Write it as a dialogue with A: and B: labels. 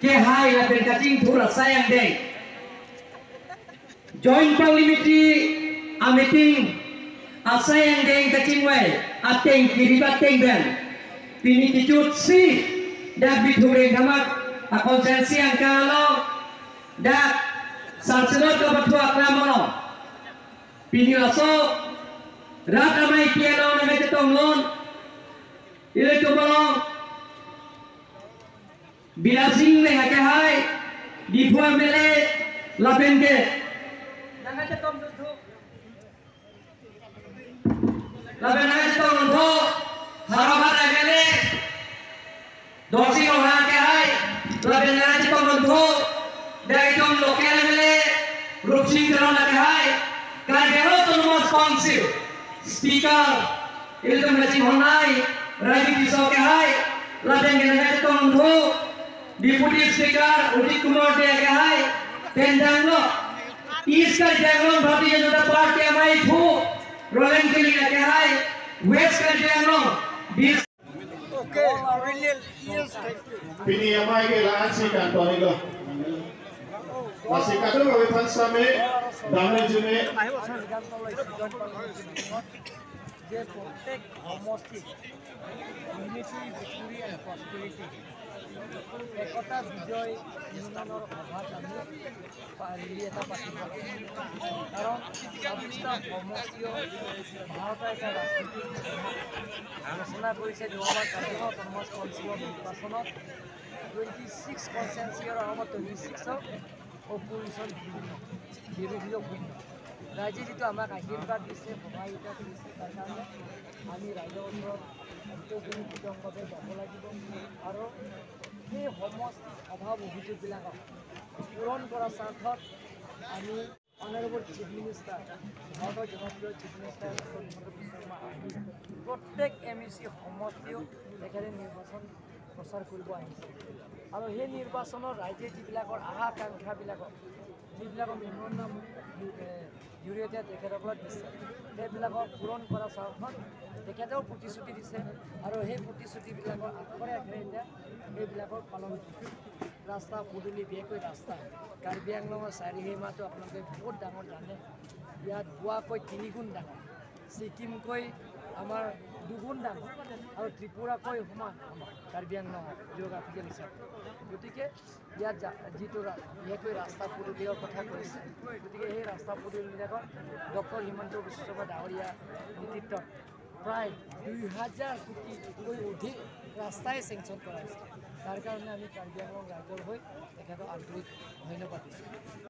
A: ke hai la ben kacing thura sayang deng joint parliamentary a meeting asayang deng kacing wai ateng kiribat teng ben pini kicut si dak bithure gamak a konsensi ang kalau dak sarcelo ka batua klamono pini laso rakamai piano na metong lon ile to bolong Bilasing le hake hai di phua mele laben ke nanga te tom du laben nanga te tom du haro hara mele dosi ko hake hai laben nanga te tom du dai tom lokale mele rupsing karo hake hai kargero tomo sponsor speaker iltum raching honai raji kiso ke hai laben nanga te tom du Deputy Speaker Udit Kumar Dea ke hai tendanglo East ka janglo Bharatiya Janata Party amai thu Roland ke liye ke hai West ka janglo
B: Okay brilliant yes
C: Pini amai ke lahat si kantor ilo masih kado gawe pansame damai june
B: যে প্রত্যেক সমষ্টি unity victory and prosperity একতা বিজয় ইউনিয়নৰ সভাত আমি rally এটা পাতিব কাৰণ ২৬টা সমষ্টিও ভাৰতৰ এটা ৰাজনীতিক ঘোষণা কৰিছে ২০১৫ অট'নমাছ কাউন্সিলৰ নিৰ্বাচনত 26 কনষ্টিটুৱেঞ্চিৰ অসমত 26ক অপজিশ্যন বিৰোধীও শূন্য ৰাইজে যিটো আমাক আশীৰ্বাদ দিছে সহায়িকা কৰিছে তাৰ কাৰণে আমি ৰাইজৰ ওচৰত অন্তৰ্জনভাৱে যাব লাগিব আৰু সেই সমষ্টিৰ অভাৱ অভিযোগবিলাকক পূৰণ কৰাৰ স্বাৰ্থত আমি অনাৰেবল চিফ মিনিষ্টাৰ ভাৰতৰ জনপ্ৰিয় চিফ মিনিষ্টাৰ হিমন্ত বিশ্ব শৰ্মা প্ৰত্যেক MEC সমষ্টিও তেখেতে নিৰ্বাচন প্ৰচাৰ কৰিব আহিছে আৰু সেই নিৰ্বাচনৰ ৰাইজে যিবিলাকৰ আকাংক্ষাবিলাকক যিবিলাকৰ মেমৰেণ্ডাম জৰিয়তে তেখেতসকলক দিছে সেইবিলাকক পূৰণ কৰাৰ স্বাৰ্থত তেখেতেও প্ৰতিশ্ৰুতি দিছে আৰু সেই প্ৰতিশ্ৰুতিবিলাকৰ আখৰে আখৰে এতিয়া সেইবিলাকৰ পালন ৰাস্তা পদূলি বিশেষকৈ ৰাস্তা কাৰ্বি আংলঙৰ চাৰিসীমাটো আপোনালোকে বহুত ডাঙৰ জানে ইয়াত গোৱাকৈ 3 গুণ ডাঙৰ ছিকিমকৈ আমাৰ 2 গুণ ডাঙৰ আৰু ত্ৰিপুৰাকৈ সমান আমাৰ কাৰ্বি আংলঙৰ জিঅ'গ্ৰাফিকেল হিচাপে গতিকে ইয়াত যিটো বিশেষকৈ ৰাস্তা পদূলিৰ কথা কৈছে গতিকে সেই ৰাস্তা পদূলিবিলাকত ডক্টৰ হিমন্ত বিশ্ব শৰ্মা ডাঙৰীয়া নেতৃত্বত প্ৰায় ২০০০ কোটিতকৈ অধিক ৰাস্তাই চেংচন কৰা হৈছে তাৰ কাৰণে আমি কাৰ্বি আংলং ৰাইজৰ হৈ তেখেতক আন্তৰিক ধন্যবাদ দিছোঁ।